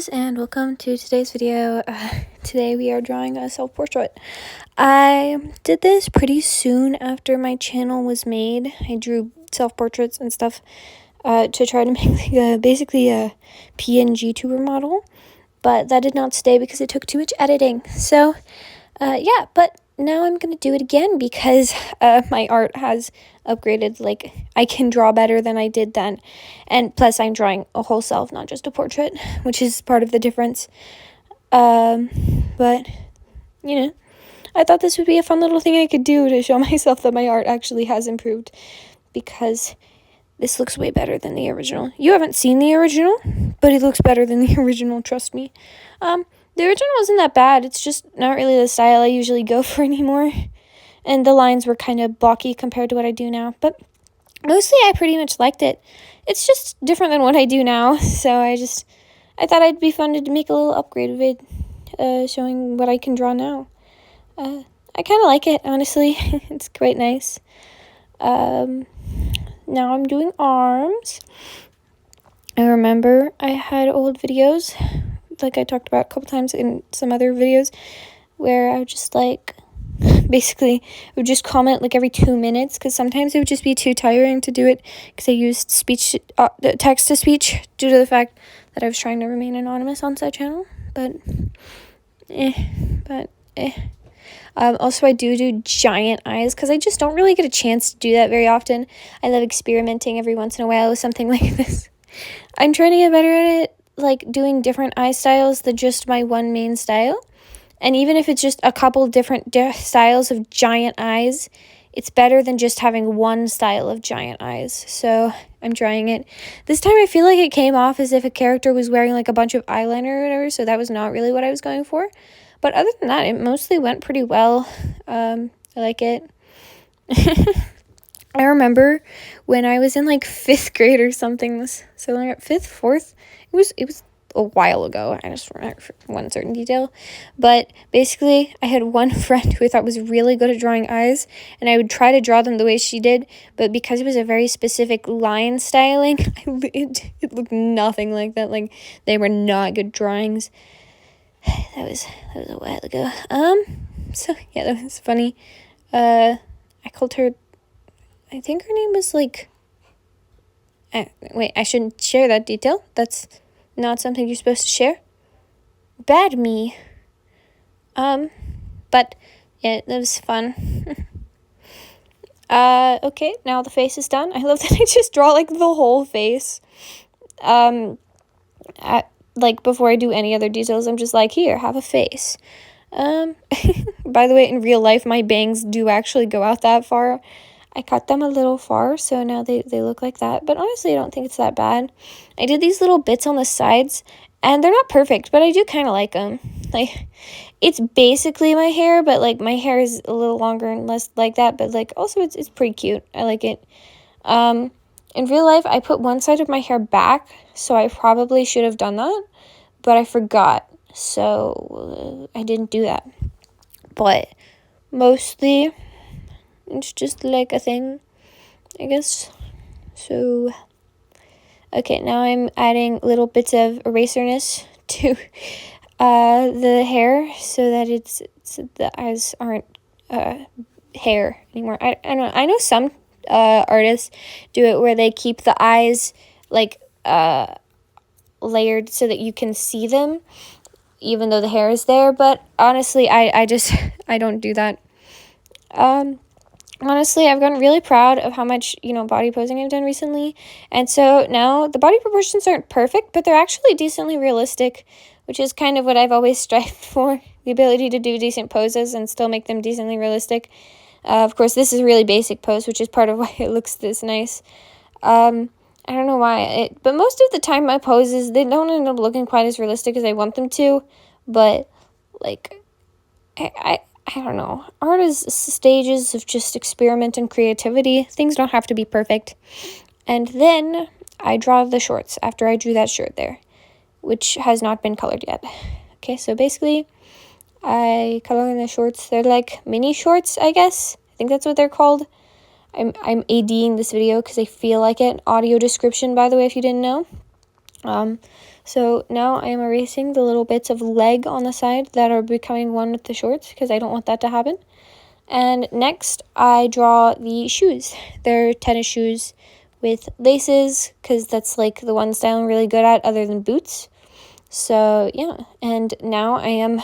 guys, and welcome to today's video. Today we are drawing a self-portrait. I did this pretty soon after my channel was made. I drew self-portraits and stuff to try to make basically a PNG tuber model, but that did not stay because it took too much editing. So yeah, but now I'm gonna do it again because my art has upgraded. Like, I can draw better than I did then, and plus I'm drawing a whole self, not just a portrait, which is part of the difference. But you know, I thought this would be a fun little thing I could do to show myself that my art actually has improved, because this looks way better than the original. You haven't seen the original, but it looks better than the original, trust me. The original wasn't that bad. It's just not really the style I usually go for anymore. And the lines were kind of blocky compared to what I do now. But mostly I pretty much liked it. It's just different than what I do now. So I thought it'd be fun to make a little upgrade of it, showing what I can draw now. I kind of like it, honestly. It's quite nice. Now I'm doing arms. I remember I had old videos, like I talked about a couple times in some other videos, where I would just basically would just comment like every 2 minutes, because sometimes it would just be too tiring to do it because I used text to speech due to the fact that I was trying to remain anonymous on said channel. Also, I do giant eyes because I just don't really get a chance to do that very often. I love experimenting every once in a while with something like this. I'm trying to get better at it, like doing different eye styles than just my one main style. And even if it's just a couple different styles of giant eyes, it's better than just having one style of giant eyes. So I'm trying it. This time I feel like it came off as if a character was wearing like a bunch of eyeliner or whatever, so that was not really what I was going for. But other than that, it mostly went pretty well. I like it. I remember when I was in like 5th grade or something, so like 5th, 4th, it was a while ago. I just remember one certain detail, but basically I had one friend who I thought was really good at drawing eyes, and I would try to draw them the way she did, but because it was a very specific line styling, it looked nothing like that. Like, they were not good drawings. That was a while ago. So yeah, that was funny. I called her, I think her name was like, wait, I shouldn't share that detail. That's not something you're supposed to share. Bad me. But yeah, that was fun. Okay, now the face is done. I love that I just draw like the whole face. Like, before I do any other details, I'm just like, here, have a face. By the way, in real life, my bangs do actually go out that far. I cut them a little far, so now they look like that. But honestly, I don't think it's that bad. I did these little bits on the sides, and they're not perfect, but I do kind of like them. Like, it's basically my hair, but like my hair is a little longer and less like that. But like, also it's pretty cute. I like it. In real life, I put one side of my hair back, so I probably should have done that, but I forgot, so I didn't do that. But mostly, it's just like a thing, I guess. So, okay, now I'm adding little bits of eraserness to the hair so that it's the eyes aren't hair anymore. I don't know. I know some artists do it where they keep the eyes like layered so that you can see them even though the hair is there, but honestly I don't do that. Honestly, I've gotten really proud of how much, body posing I've done recently, and so now the body proportions aren't perfect, but they're actually decently realistic, which is kind of what I've always strived for, the ability to do decent poses and still make them decently realistic. Of course, this is a really basic pose, which is part of why it looks this nice. I don't know why, but most of the time my poses, they don't end up looking quite as realistic as I want them to, but, like, I don't know. Art is stages of just experiment and creativity. Things don't have to be perfect. And then I draw the shorts after I drew that shirt there, which has not been colored yet. Okay, so basically, I color in the shorts. They're like mini shorts, I guess. I think that's what they're called. I'm ADing this video because I feel like it. Audio description, by the way, if you didn't know. So now I am erasing the little bits of leg on the side that are becoming one with the shorts because I don't want that to happen. And next, I draw the shoes. They're tennis shoes with laces because that's like the one style I'm really good at other than boots. So yeah, and now I am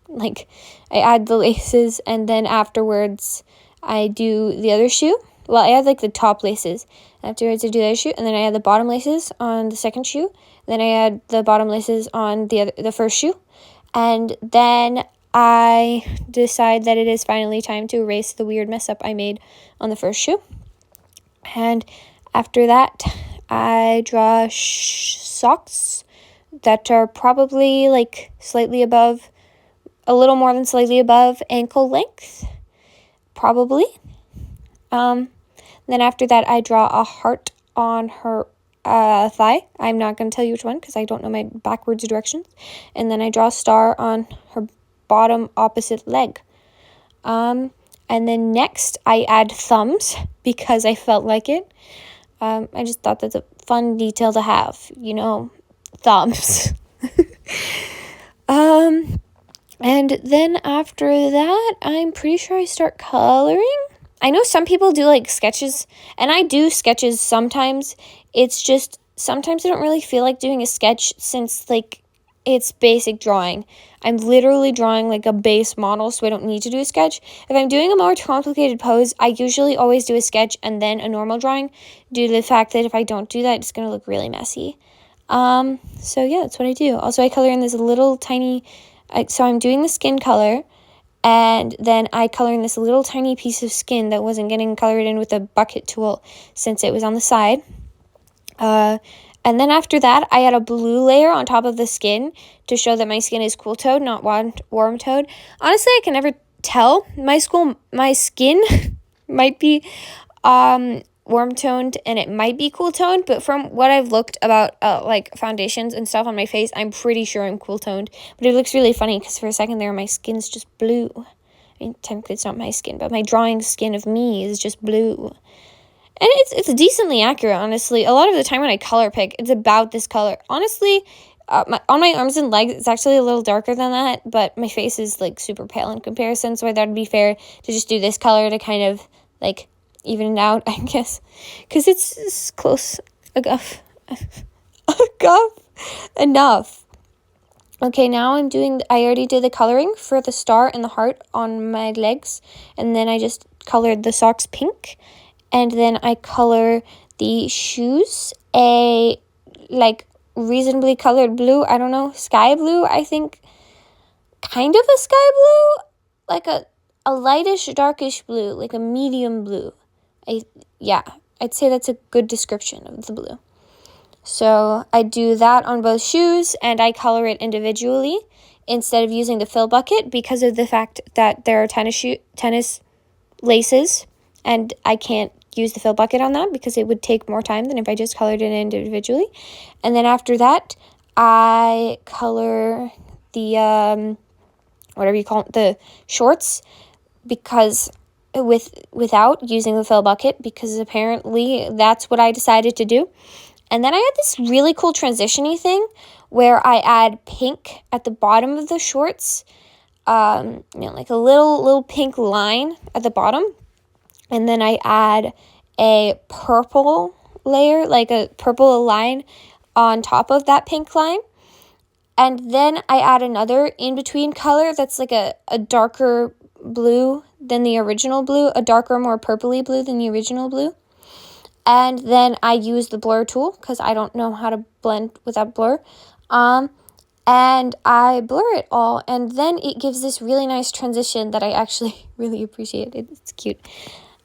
like, I add the laces and then afterwards I do the other shoe. Well, I add like the top laces. Afterwards I do the other shoe and then I add the bottom laces on the second shoe. Then I add the bottom laces on the first shoe. And then I decide that it is finally time to erase the weird mess up I made on the first shoe. And after that, I draw socks that are probably like slightly above, a little more than slightly above ankle length, probably. Then after that, I draw a heart on her thigh. I'm not going to tell you which one because I don't know my backwards directions. And then I draw a star on her bottom opposite leg. And then next, I add thumbs because I felt like it. I just thought that's a fun detail to have, thumbs. And then after that, I'm pretty sure I start coloring. I know some people do like sketches, and I do sketches sometimes. It's just sometimes I don't really feel like doing a sketch since like it's basic drawing. I'm literally drawing like a base model, so I don't need to do a sketch. If I'm doing a more complicated pose, I usually always do a sketch and then a normal drawing due to the fact that if I don't do that, it's going to look really messy. So yeah, that's what I do. Also, I color in this little tiny, so I'm doing the skin color, and then I color in this little tiny piece of skin that wasn't getting colored in with a bucket tool since it was on the side. And then after that, I add a blue layer on top of the skin to show that my skin is cool toned, not warm toned. Honestly, I can never tell. My skin might be warm toned and it might be cool toned, but from what I've looked about like foundations and stuff on my face, I'm pretty sure I'm cool toned. But it looks really funny because for a second there, my skin's just blue. I mean, technically it's not my skin, but my drawing skin of me is just blue. And it's decently accurate, honestly. A lot of the time when I color pick, it's about this color. Honestly, on my arms and legs, it's actually a little darker than that, but my face is, like, super pale in comparison, so I thought it'd be fair to just do this color to kind of, like, even it out, I guess. Because it's close enough. Enough. Okay, now I already did the coloring for the star and the heart on my legs, and then I just colored the socks pink. And then I color the shoes a, like, reasonably colored blue. I don't know, sky blue, I think. Kind of a sky blue. Like a lightish, darkish blue. Like a medium blue. I'd say that's a good description of the blue. So I do that on both shoes, and I color it individually instead of using the fill bucket because of the fact that there are tennis laces, and I can't use the fill bucket on that because it would take more time than if I just colored it individually. And then after that, I color the whatever you call it, the shorts, because without using the fill bucket, because apparently that's what I decided to do. And then I had this really cool transition-y thing where I add pink at the bottom of the shorts, like a little pink line at the bottom. And then I add a purple layer, like a purple line on top of that pink line. And then I add another in-between color that's like a darker blue than the original blue, a darker, more purpley blue than the original blue. And then I use the blur tool because I don't know how to blend without blur. And I blur it all, and then it gives this really nice transition that I actually really appreciate. It's cute.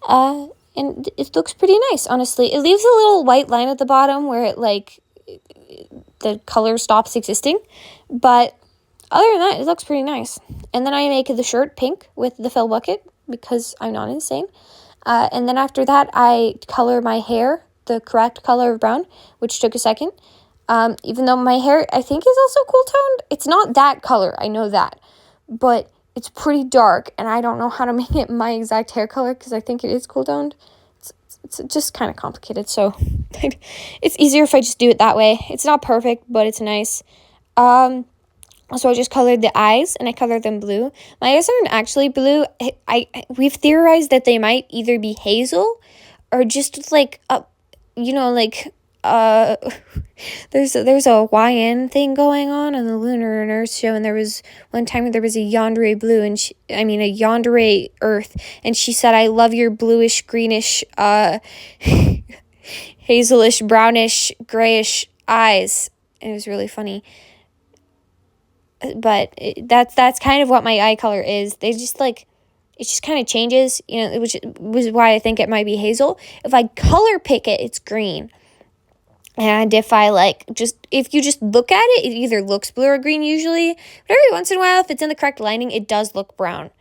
And it looks pretty nice, honestly. It leaves a little white line at the bottom where the color stops existing. But other than that, it looks pretty nice. And then I make the shirt pink with the fill bucket because I'm not insane. And then after that, I color my hair the correct color of brown, which took a second. Even though my hair, I think, is also cool toned. It's not that color, I know that. But it's pretty dark, and I don't know how to make it my exact hair color because I think it is cool toned. it's just kind of complicated, so it's easier if I just do it that way. It's not perfect, but it's nice. So I just colored the eyes, and I colored them blue. My eyes aren't actually blue. We've theorized that they might either be hazel or just like there's a YN thing going on the Lunar Earth show, and there was one time there was a yandere blue, and a yandere earth, and she said, "I love your bluish, greenish, hazelish, brownish, grayish eyes." And it was really funny. But that's kind of what my eye color is. They just it just kind of changes, which was why I think it might be hazel. If I color pick it, it's green. And if if you just look at it, it either looks blue or green usually. But every once in a while, if it's in the correct lighting, it does look brown.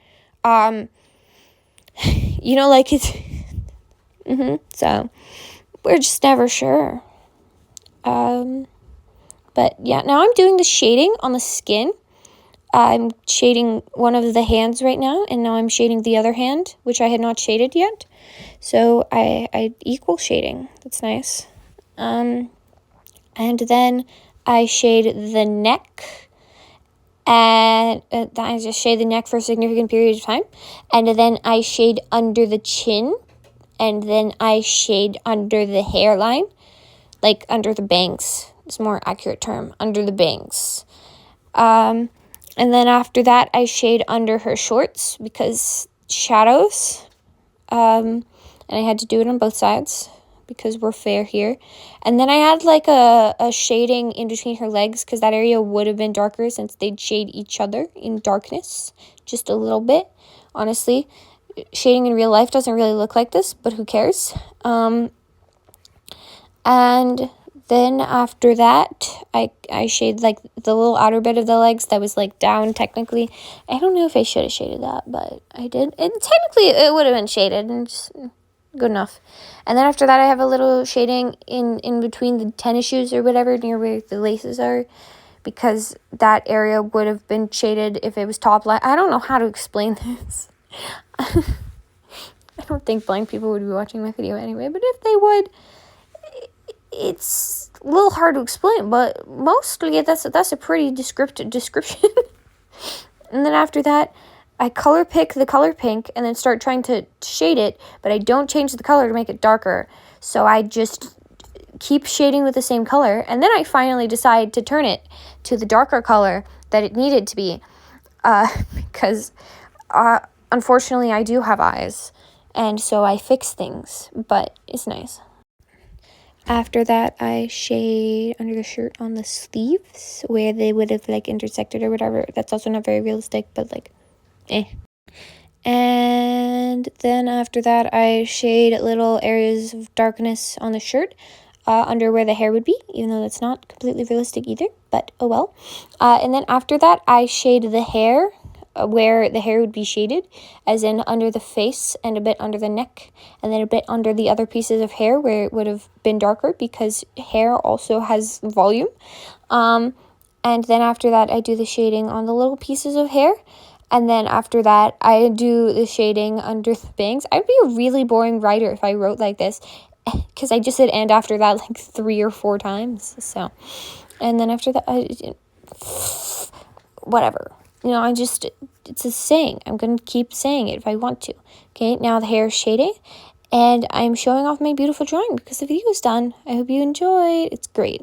It's... So, we're just never sure. But yeah, now I'm doing the shading on the skin. I'm shading one of the hands right now, and now I'm shading the other hand, which I had not shaded yet. So I equal shading. That's nice. And then I shade the neck, and I just shade the neck for a significant period of time. And then I shade under the chin, and then I shade under the hairline, like under the bangs. It's a more accurate term, under the bangs. And then after that, I shade under her shorts because shadows. And I had to do it on both sides because we're fair here. And then I had a shading in between her legs because that area would have been darker since they'd shade each other in darkness just a little bit. Honestly, shading in real life doesn't really look like this, but who cares? And then after that, I shade the little outer bit of the legs that was down technically. I don't know if I should have shaded that, but I did. And technically it would have been shaded and just good enough. And then after that, I have a little shading in between the tennis shoes or whatever, near where the laces are, because that area would have been shaded if it was top light. I don't know how to explain this. I don't think blind people would be watching my video anyway, but if they would, it's a little hard to explain, but mostly that's a pretty descriptive description. And then after that, I color pick the color pink and then start trying to shade it, but I don't change the color to make it darker. So I just keep shading with the same color, and then I finally decide to turn it to the darker color that it needed to be, because unfortunately I do have eyes, and so I fix things, but it's nice. After that, I shade under the shirt on the sleeves where they would have intersected or whatever. That's also not very realistic, but And then after that, I shade little areas of darkness on the shirt under where the hair would be, even though that's not completely realistic either, but oh well. And then after that, I shade the hair where the hair would be shaded, as in under the face and a bit under the neck, and then a bit under the other pieces of hair where it would have been darker, because hair also has volume. And then after that, I do the shading on the little pieces of hair. And then after that, I do the shading under the bangs. I'd be a really boring writer if I wrote like this, because I just said "and" after that 3 or 4 times. So, and then after that, whatever. It's a saying. I'm going to keep saying it if I want to. Okay, now the hair is shading, and I'm showing off my beautiful drawing because the video is done. I hope you enjoyed. It's great.